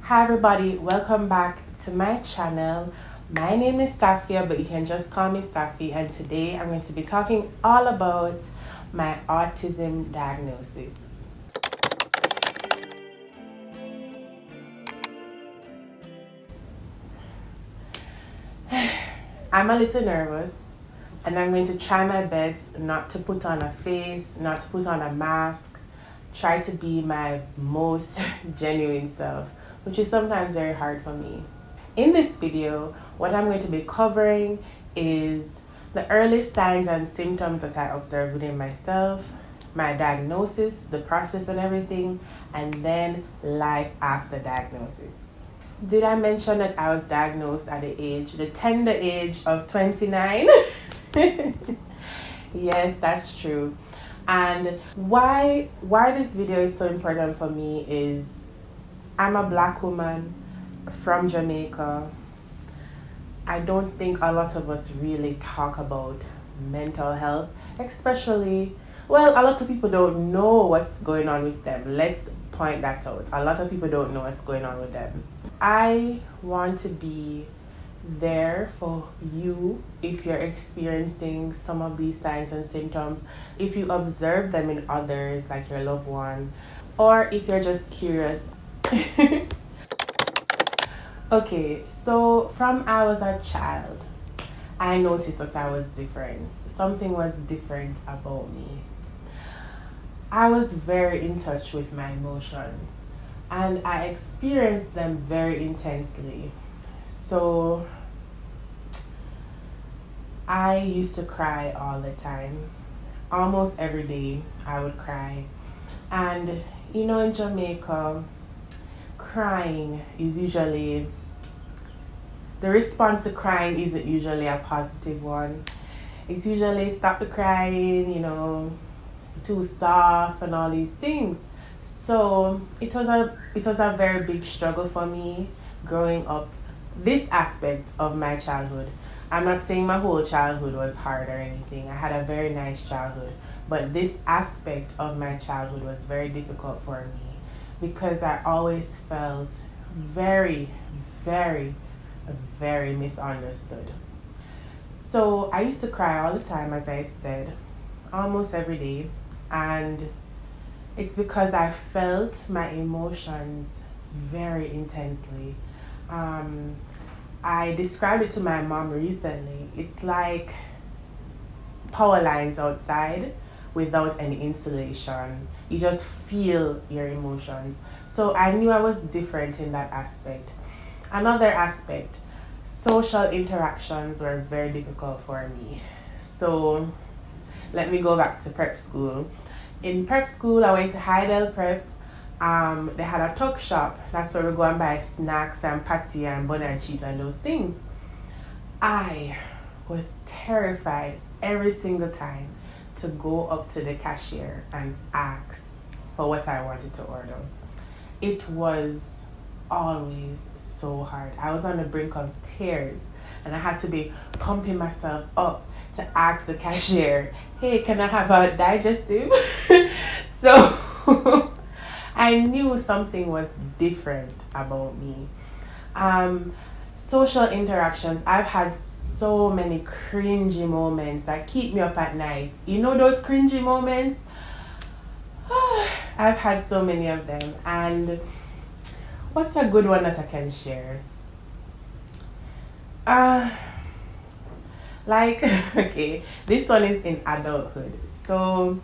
Hi everybody, welcome back to my channel. My name is Safia, but you can just call me Safi, and today I'm going to be talking all about my autism diagnosis. I'm a little nervous and I'm going to try my best not to put on a face, not to put on a mask, try to be my most genuine self, which is sometimes very hard for me. In this video, what I'm going to be covering is the early signs and symptoms that I observed within myself, my diagnosis, the process and everything, and then life after diagnosis. Did I mention that I was diagnosed at the tender age of 29? Yes, that's true. And why this video is so important for me is I'm a black woman from Jamaica. I don't think a lot of us really talk about mental health, especially, well, a lot of people don't know what's going on with them. Let's point that out. A lot of people don't know what's going on with them. I want to be there for you if you're experiencing some of these signs and symptoms, if you observe them in others, like your loved one, or if you're just curious. Okay, so from I was a child, I noticed that I was different. Something was different about me. I was very in touch with my emotions and I experienced them very intensely. So I used to cry all the time. Almost every day I would cry. And you know, in Jamaica, crying is usually, the response to crying isn't usually a positive one. It's usually stop the crying, you know, too soft and all these things. So it was a very big struggle for me growing up, this aspect of my childhood. I'm not saying my whole childhood was hard or anything. I had a very nice childhood, but this aspect of my childhood was very difficult for me because I always felt very, very, very misunderstood. So I used to cry all the time, as I said, almost every day, and it's because I felt my emotions very intensely. I described it to my mom recently. It's like power lines outside without any insulation. You just feel your emotions. So I knew I was different in that aspect. Another aspect, social interactions were very difficult for me. So let me go back to prep school. In prep school, I went to Heidel Prep. They had a tuck shop. That's where we go and buy snacks and patty and bun and cheese and those things. I was terrified every single time to go up to the cashier and ask for what I wanted to order. It was always so hard. I was on the brink of tears and I had to be pumping myself up to ask the cashier, hey, can I have a digestive? So I knew something was different about me. Social interactions, I've had so many cringy moments that keep me up at night. You know those cringy moments? I've had so many of them. And what's a good one that I can share? Okay, this one is in adulthood. So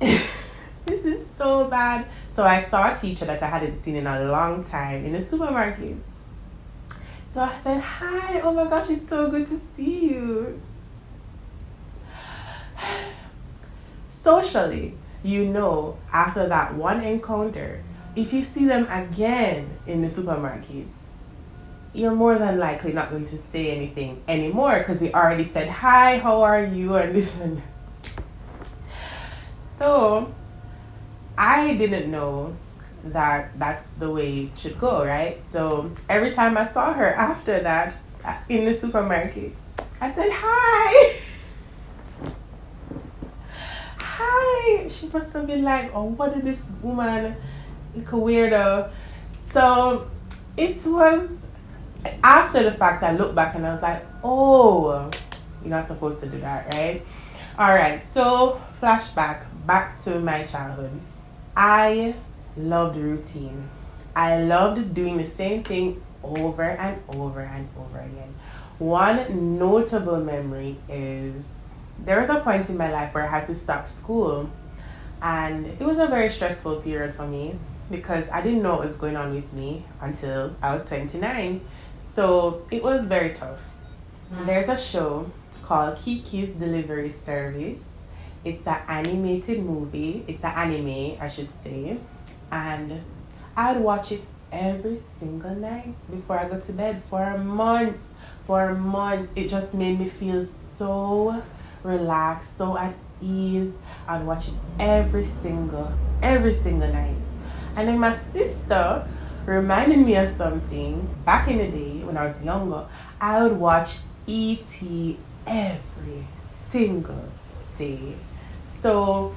this is so bad. So I saw a teacher that I hadn't seen in a long time in a supermarket. So I said, hi, oh my gosh, it's so good to see you. Socially, you know, after that one encounter, if you see them again in the supermarket, you're more than likely not going to say anything anymore because you already said, hi, how are you, and this and that. So I didn't know that that's the way it should go, right? So every time I saw her after that in the supermarket, I said, hi. Hi. She must have been like, oh, what is this woman, like a weirdo, So it was after the fact I looked back and I was like, oh, you're not supposed to do that, right? All right, so flashback back to my childhood. I loved routine. I loved doing the same thing over and over and over again. One notable memory is there was a point in my life where I had to stop school, and it was a very stressful period for me because I didn't know what was going on with me until I was 29. So it was very tough. There's a show called Kiki's Delivery Service. It's an animated movie. It's an anime, I should say. And I'd watch it every single night before I go to bed for months. For months. It just made me feel so relaxed, so at ease. I'd watch it every single night. And then my sister reminded me of something back in the day when I was younger. I would watch E.T. every single day. So,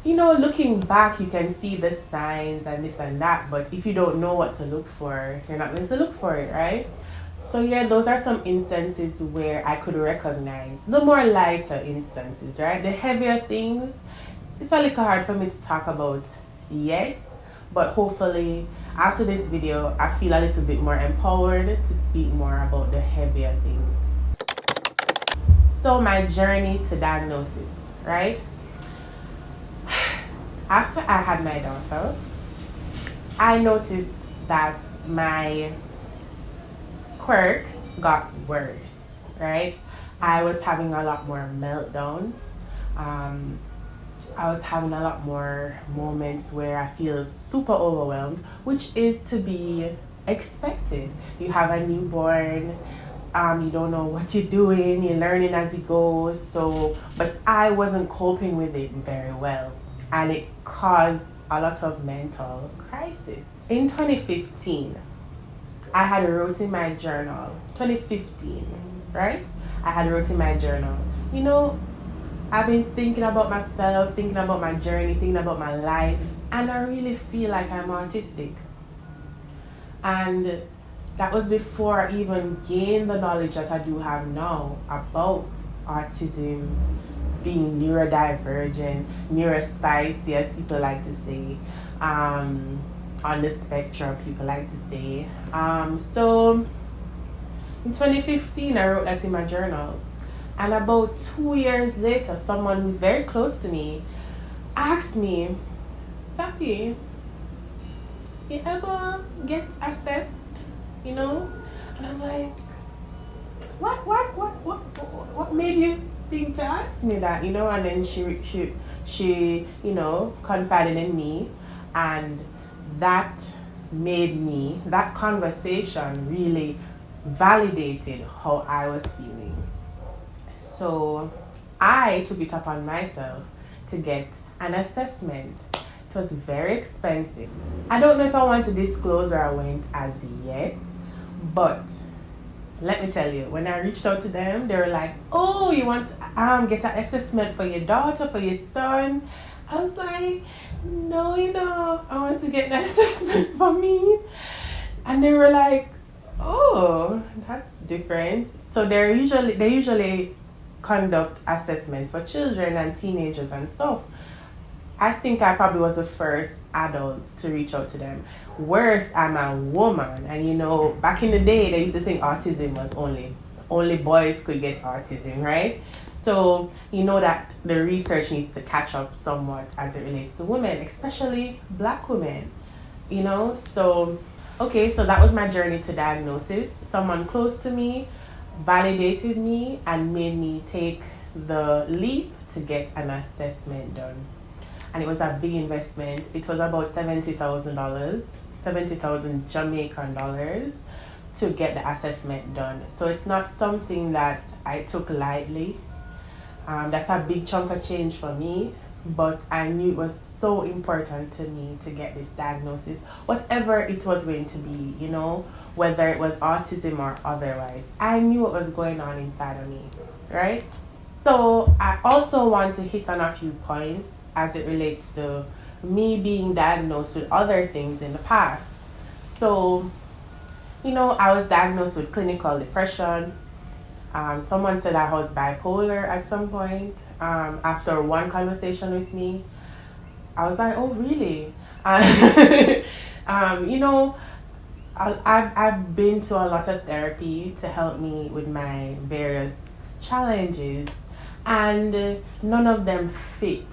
looking back, you can see the signs and this and that, but if you don't know what to look for, you're not going to look for it, right? So yeah, those are some instances where I could recognize the more lighter instances, right? The heavier things, it's a little hard for me to talk about yet, but hopefully after this video, I feel a little bit more empowered to speak more about the heavier things. So my journey to diagnosis, right? After I had my daughter, I noticed that my quirks got worse, right? I was having a lot more meltdowns. I was having a lot more moments where I feel super overwhelmed, which is to be expected. You have a newborn, you don't know what you're doing, you're learning as you go. But I wasn't coping with it very well, and it caused a lot of mental crisis. In 2015, I had wrote in my journal, 2015, right? I had wrote in my journal, I've been thinking about myself, thinking about my journey, thinking about my life, and I really feel like I'm autistic. And that was before I even gained the knowledge that I do have now about autism, being neurodivergent, neurospicy, as people like to say, on the spectrum, people like to say. So in 2015, I wrote that in my journal. And about 2 years later, someone who's very close to me asked me, Safi, you ever get assessed, And I'm like, what made you think to ask me that, And then she confided in me, and that conversation really validated how I was feeling. So I took it upon myself to get an assessment. It was very expensive. I don't know if I want to disclose where I went as yet, but let me tell you, when I reached out to them, they were like, oh, you want to get an assessment for your daughter, for your son? I was like, no, I want to get an assessment for me. And they were like, oh, that's different. So they usually conduct assessments for children and teenagers and stuff. I think I probably was the first adult to reach out to them. Worse, I'm a woman, and back in the day they used to think autism was only boys could get autism, right? So that the research needs to catch up somewhat as it relates to women, especially Black women. So that was my journey to diagnosis. Someone close to me validated me and made me take the leap to get an assessment done. And it was a big investment. It was about $70,000, 70,000 Jamaican dollars to get the assessment done. So it's not something that I took lightly. That's a big chunk of change for me, but I knew it was so important to me to get this diagnosis, whatever it was going to be, whether it was autism or otherwise. I knew what was going on inside of me, right? So I also want to hit on a few points as it relates to me being diagnosed with other things in the past. So, I was diagnosed with clinical depression. Someone said I was bipolar at some point. After one conversation with me, I was like, oh, really? You know, I've been to a lot of therapy to help me with my various challenges, and none of them fit.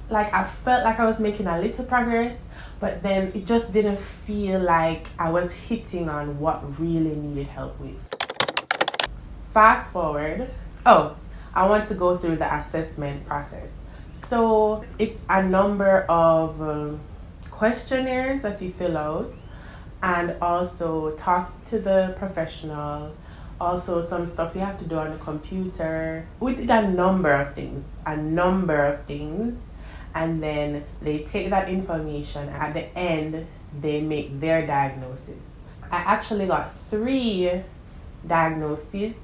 Like, I felt like I was making a little progress, but then it just didn't feel like I was hitting on what really needed help with. Fast forward. Oh, I want to go through the assessment process. So it's a number of questionnaires that you fill out, and also talk to the professional. Also, some stuff you have to do on the computer. We did a number of things, and then they take that information. At the end, they make their diagnosis. I actually got 3 diagnoses.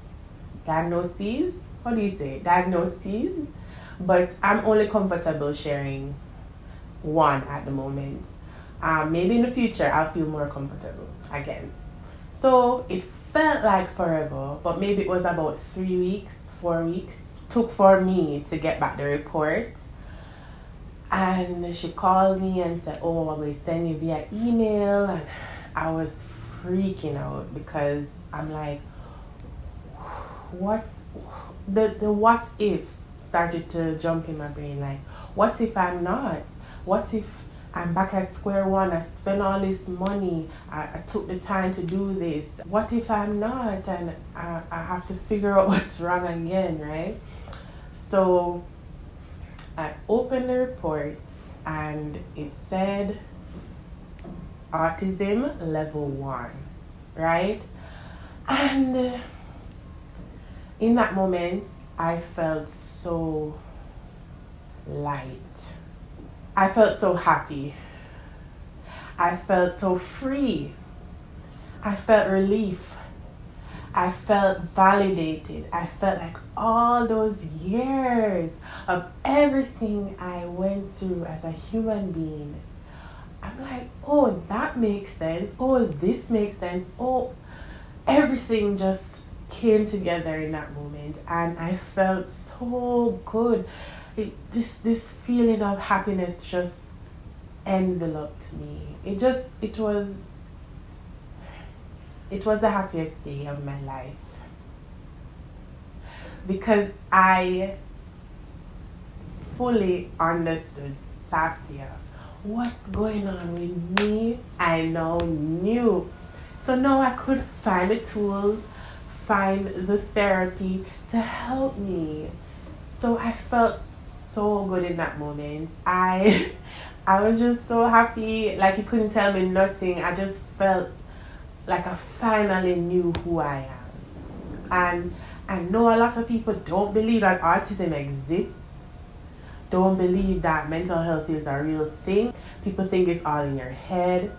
Diagnoses? What do you say? Diagnoses? But I'm only comfortable sharing one at the moment. Maybe in the future I'll feel more comfortable again. So it felt like forever, but maybe it was about 3 weeks, 4 weeks. Took for me to get back the report. And she called me and said, oh, I will send you via email. And I was freaking out because I'm like, what? The what ifs started to jump in my brain. Like, what if I'm not? What if I'm back at square one? I spent all this money. I took the time to do this. What if I'm not? And I have to figure out what's wrong again, right? So I opened the report and it said autism level 1, right? And in that moment, I felt so light. I felt so happy. I felt so free. I felt relief. I felt validated. I felt like all those years of everything I went through as a human being, I'm like, oh, that makes sense. Oh, this makes sense. Oh, everything just came together in that moment, and I felt so good. This feeling of happiness just enveloped me. It was the happiest day of my life, because I fully understood, Safia, what's going on with me. I now knew. So now I could find the tools, find the therapy to help me. So I felt so good in that moment. I was just so happy, like you couldn't tell me nothing. I just felt like I finally knew who I am. And I know a lot of people don't believe that autism exists, don't believe that mental health is a real thing. People think it's all in your head.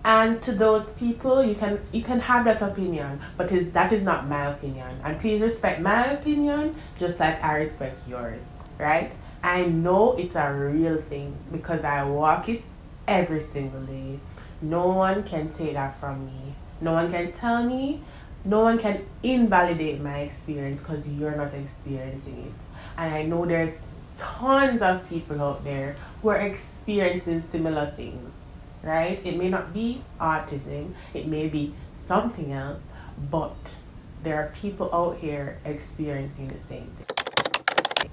And to those people, you can have that opinion, but that is not my opinion. And please respect my opinion just like I respect yours, right? I know it's a real thing because I walk it every single day. No one can take that from me. No one can tell me. No one can invalidate my experience because you're not experiencing it. And I know there's tons of people out there who are experiencing similar things, right? It may not be autism, it may be something else, but there are people out here experiencing the same thing.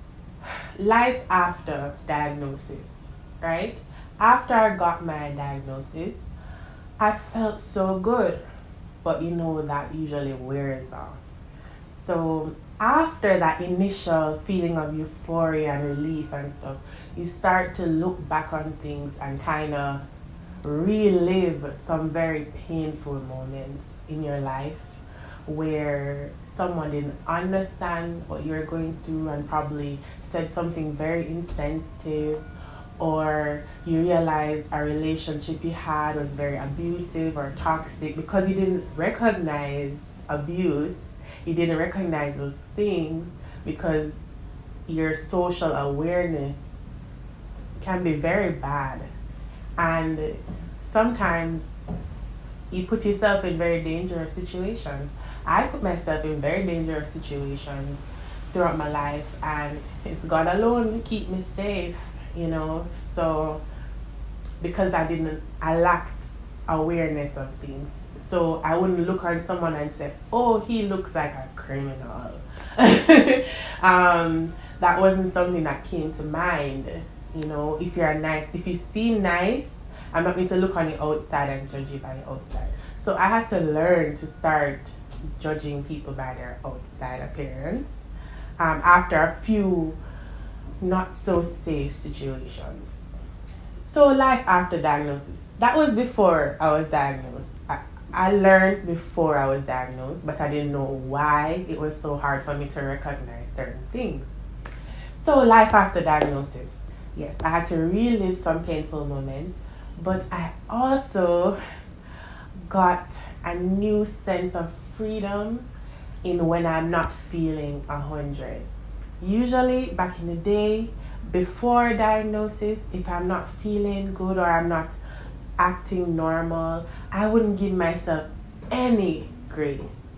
Life after diagnosis, right? After I got my diagnosis, I felt so good, but that usually wears off. So after that initial feeling of euphoria and relief and stuff, you start to look back on things and kind of relive some very painful moments in your life where someone didn't understand what you were going through and probably said something very insensitive, or you realize a relationship you had was very abusive or toxic because you didn't recognize abuse, you didn't recognize those things because your social awareness can be very bad. And sometimes you put yourself in very dangerous situations. I put myself in very dangerous situations throughout my life, and it's God alone who keep me safe, you know. So because I lacked awareness of things. So I wouldn't look on someone and say, oh, he looks like a criminal. That wasn't something that came to mind. You know, if you seem nice, I'm not going to look on the outside and judge you by the outside. So I had to learn to start judging people by their outside appearance after a few not so safe situations. So life after diagnosis. That was before I was diagnosed. I learned before I was diagnosed, but I didn't know why it was so hard for me to recognize certain things. So life after diagnosis. Yes, I had to relive some painful moments, but I also got a new sense of freedom in when I'm not feeling 100. Usually back in the day, before diagnosis, if I'm not feeling good or I'm not acting normal, I wouldn't give myself any grace.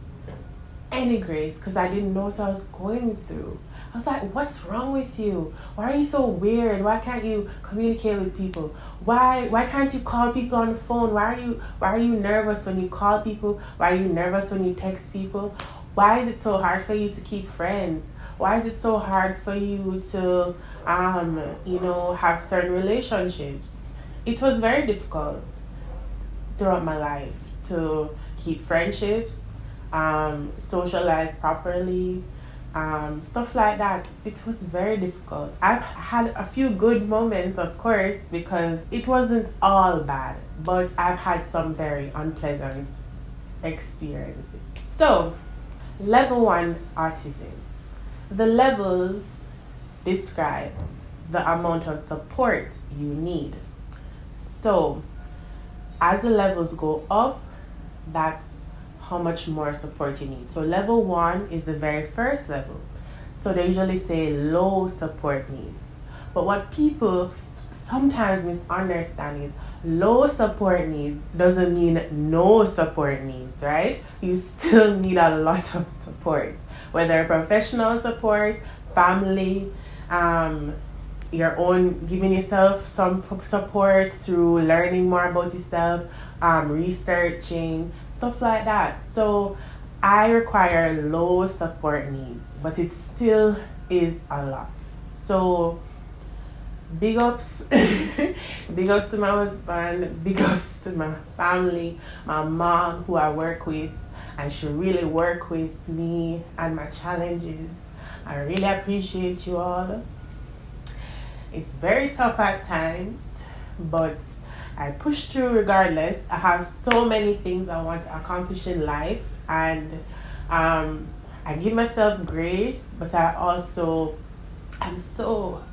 Any grace, because I didn't know what I was going through. I was like, what's wrong with you? Why are you so weird? Why can't you communicate with people? Why can't you call people on the phone? Why are you nervous when you call people? Why are you nervous when you text people? Why is it so hard for you to keep friends? Why is it so hard for you to have certain relationships? It was very difficult throughout my life to keep friendships, socialize properly, stuff like that. It was very difficult. I've had a few good moments, of course, because it wasn't all bad, but I've had some very unpleasant experiences. So, level 1 autism. The levels describe the amount of support you need. So, as the levels go up, that's how much more support you need. So level 1 is the very first level. So they usually say low support needs. But what people sometimes misunderstand is low support needs doesn't mean no support needs, right? You still need a lot of support, whether professional support, family, your own, giving yourself some support through learning more about yourself, researching, stuff like that. So I require low support needs, but it still is a lot. So big ups, big ups to my husband, big ups to my family, my mom who I work with, and she really work with me and my challenges. I really appreciate you all. It's very tough at times, but I push through regardless. I have so many things I want to accomplish in life, and I give myself grace, but I'm so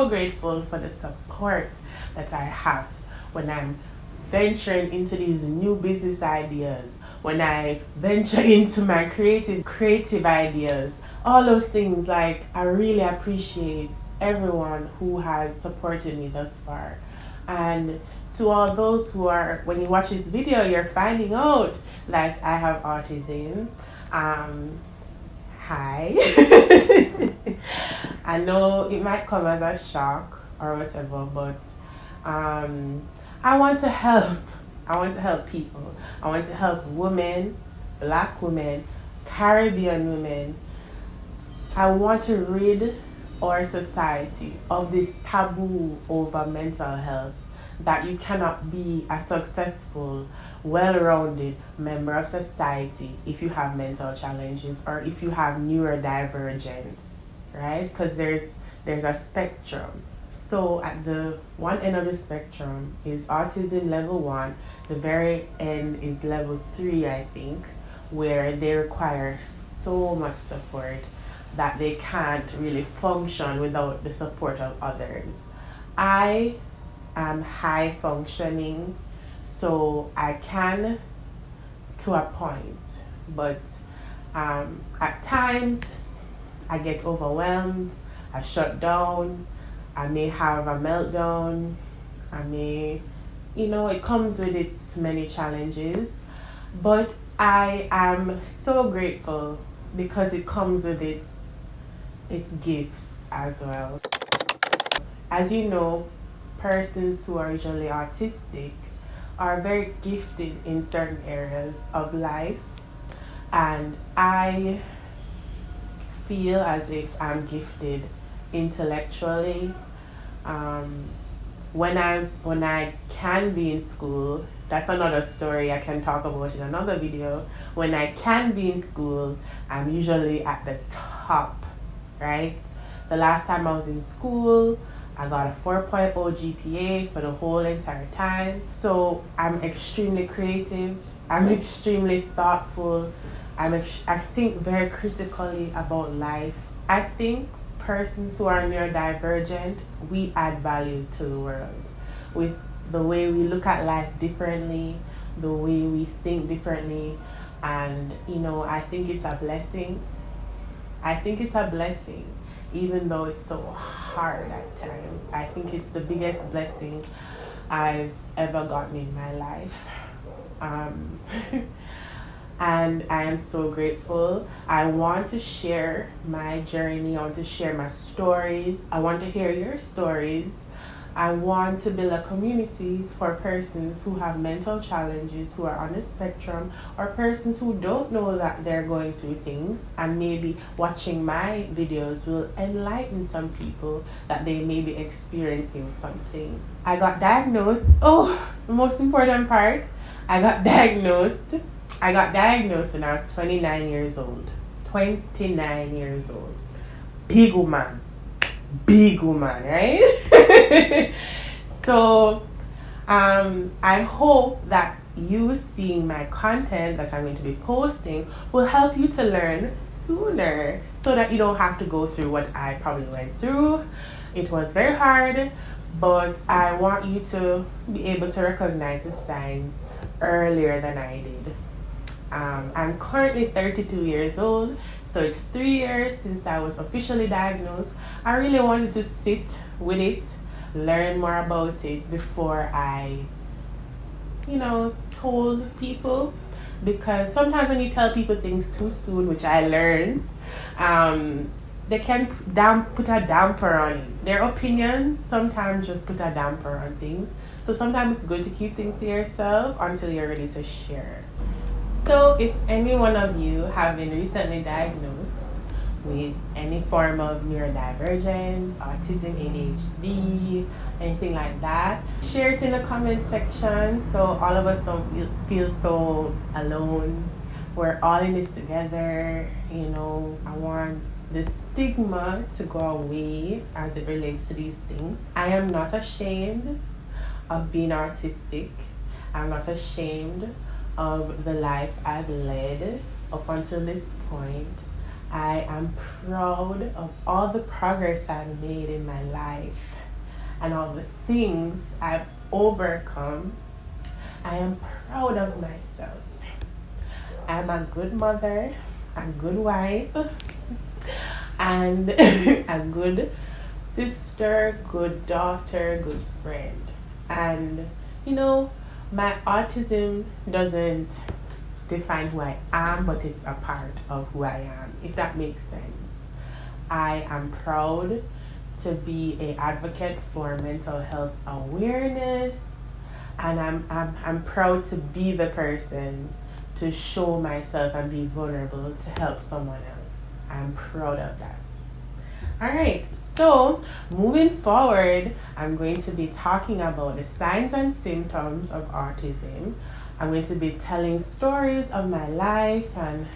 grateful for the support that I have when I'm venturing into these new business ideas, when I venture into my creative ideas, all those things. Like, I really appreciate everyone who has supported me thus far. And to all those who are, when you watch this video, you're finding out that I have autism. Hi. I know it might come as a shock or whatever, but I want to help. I want to help people. I want to help women, Black women, Caribbean women. I want to rid our society of this taboo over mental health, that you cannot be a successful, well-rounded member of society if you have mental challenges or if you have neurodivergence, right? Because there's a spectrum. So at the one end of the spectrum is autism level 1. The very end is level 3, I think, where they require so much support that they can't really function without the support of others. I am high functioning, so I can to a point, but at times I get overwhelmed, I shut down, I may have a meltdown, I may it comes with its many challenges, but I am so grateful because it comes with its gifts as well. As you know, persons who are usually autistic are very gifted in certain areas of life, and I feel as if I'm gifted intellectually. Um, when I can be in school, that's another story I can talk about in another video. When I can be in school, I'm usually at the top, right? The last time I was in school, I got a 4.0 GPA for the whole entire time. So I'm extremely creative. I'm extremely thoughtful. I think very critically about life. I think persons who are neurodivergent, we add value to the world with the way we look at life differently, the way we think differently, and I think it's a blessing. I think it's a blessing, even though it's so hard at times. I think it's the biggest blessing I've ever gotten in my life. And I am so grateful. I want to share my journey. I want to share my stories. I want to hear your stories. I want to build a community for persons who have mental challenges, who are on the spectrum, or persons who don't know that they're going through things, and maybe watching my videos will enlighten some people that they may be experiencing something. I got diagnosed. Oh, the most important part, I got diagnosed when I was 29 years old. 29 years old. Big woman, right? So I hope that you seeing my content that I'm going to be posting will help you to learn sooner, so that you don't have to go through what I probably went through. It was very hard, but I want you to be able to recognize the signs earlier than I did. I'm currently 32 years old, so it's 3 years since I was officially diagnosed. I really wanted to sit with it, learn more about it before I, told people. Because sometimes when you tell people things too soon, which I learned, they can put a damper on it. Their opinions sometimes just put a damper on things. So sometimes it's good to keep things to yourself until you're ready to share. So if any one of you have been recently diagnosed with any form of neurodivergence, autism, ADHD, anything like that, share it in the comment section so all of us don't feel so alone. We're all in this together. I want the stigma to go away as it relates to these things. I am not ashamed of being autistic. I'm not ashamed of the life I've led up until this point. I am proud of all the progress I've made in my life and all the things I've overcome. I am proud of myself. I'm a good mother, a good wife, and a good sister, good daughter, good friend. And my autism doesn't define who I am, but it's a part of who I am, if that makes sense. I am proud to be an advocate for mental health awareness, and I'm proud to be the person to show myself and be vulnerable to help someone else. I'm proud of that. Alright, so moving forward, I'm going to be talking about the signs and symptoms of autism. I'm going to be telling stories of my life and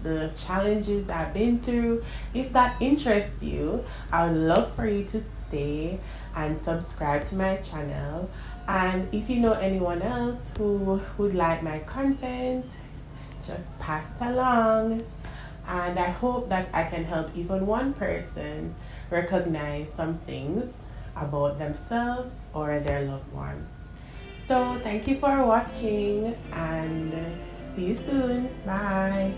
the challenges I've been through. If that interests you, I would love for you to stay and subscribe to my channel. And if you know anyone else who would like my content, just pass it along. And I hope that I can help even one person recognize some things about themselves or their loved one. So thank you for watching and see you soon. Bye.